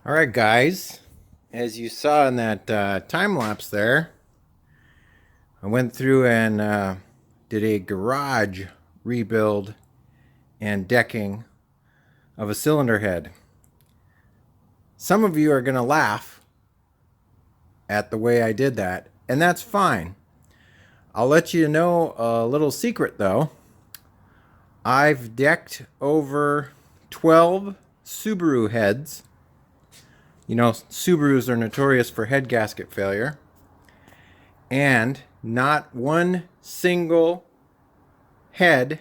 All right, guys, as you saw in that time lapse there, I went through and did a garage rebuild and decking of a cylinder head. Some of you are going to laugh at the way I did that, and that's fine. I'll let you know a little secret though. I've decked over 12 Subaru heads. You know, Subarus are notorious for head gasket failure. And not one single head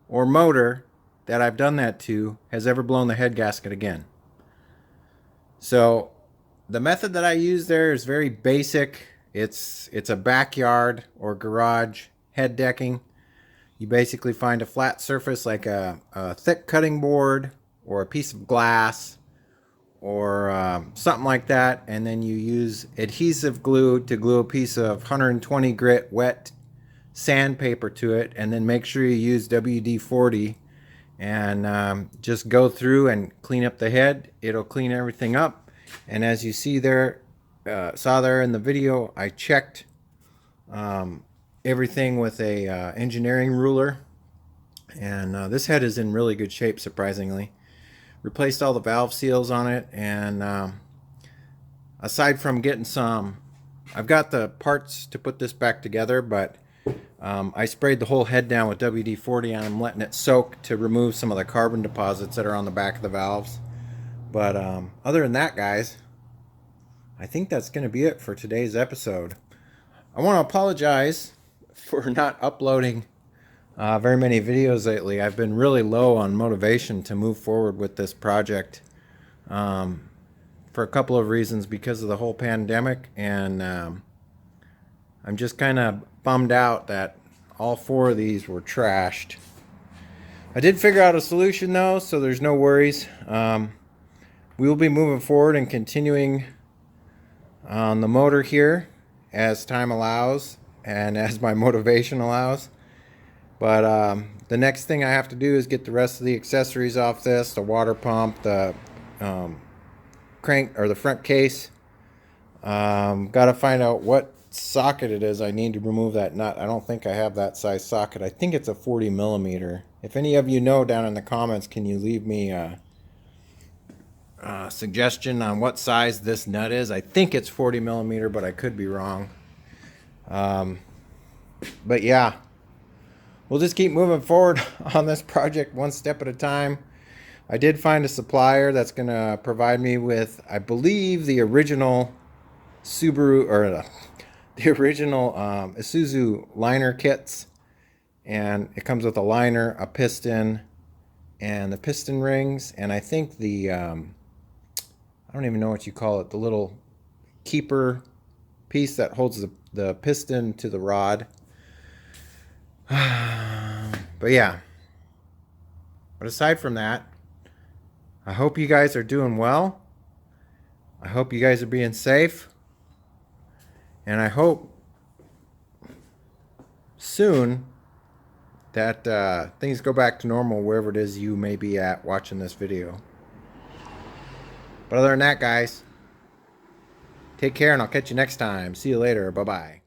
or motor that I've done that to has ever blown the head gasket again. So the method that I use there is very basic. It's a backyard or garage head decking. You basically find a flat surface like a thick cutting board or a piece of glass or something like that, and then you use adhesive glue to glue a piece of 120 grit wet sandpaper to it, and then make sure you use WD-40 and just go through and clean up the head. It'll clean everything up. And as you see there, saw there in the video, I checked everything with a engineering ruler, and this head is in really good shape, surprisingly. Replaced all the valve seals on it, and aside from getting some, I've got the parts to put this back together, but I sprayed the whole head down with WD-40 and I'm letting it soak to remove some of the carbon deposits that are on the back of the valves. But other than that, guys, I think that's going to be it for today's episode. I want to apologize for not uploading very many videos lately. I've been really low on motivation to move forward with this project for a couple of reasons, because of the whole pandemic, and I'm just kind of bummed out that all 4 of these were trashed. I did figure out a solution though, so there's no worries. We will be moving forward and continuing on the motor here as time allows and as my motivation allows. But the next thing I have to do is get the rest of the accessories off this, the water pump, the crank or the front case. Got to find out what socket it is I need to remove that nut. I don't think I have that size socket. I think it's a 40 millimeter. If any of you know, down in the comments, can you leave me a suggestion on what size this nut is? I think it's 40 millimeter, but I could be wrong. But yeah, we'll just keep moving forward on this project one step at a time. I did find a supplier that's going to provide me with, I believe, the original Subaru, or the original Isuzu liner kits. And it comes with a liner, a piston, and the piston rings. And I think the, I don't even know what you call it, the little keeper piece that holds the piston to the rod. But yeah, but aside from that, I hope you guys are doing well. I hope you guys are being safe, and I hope soon that things go back to normal wherever it is you may be at watching this video. But other than that, guys, take care and I'll catch you next time. See you later. Bye-bye.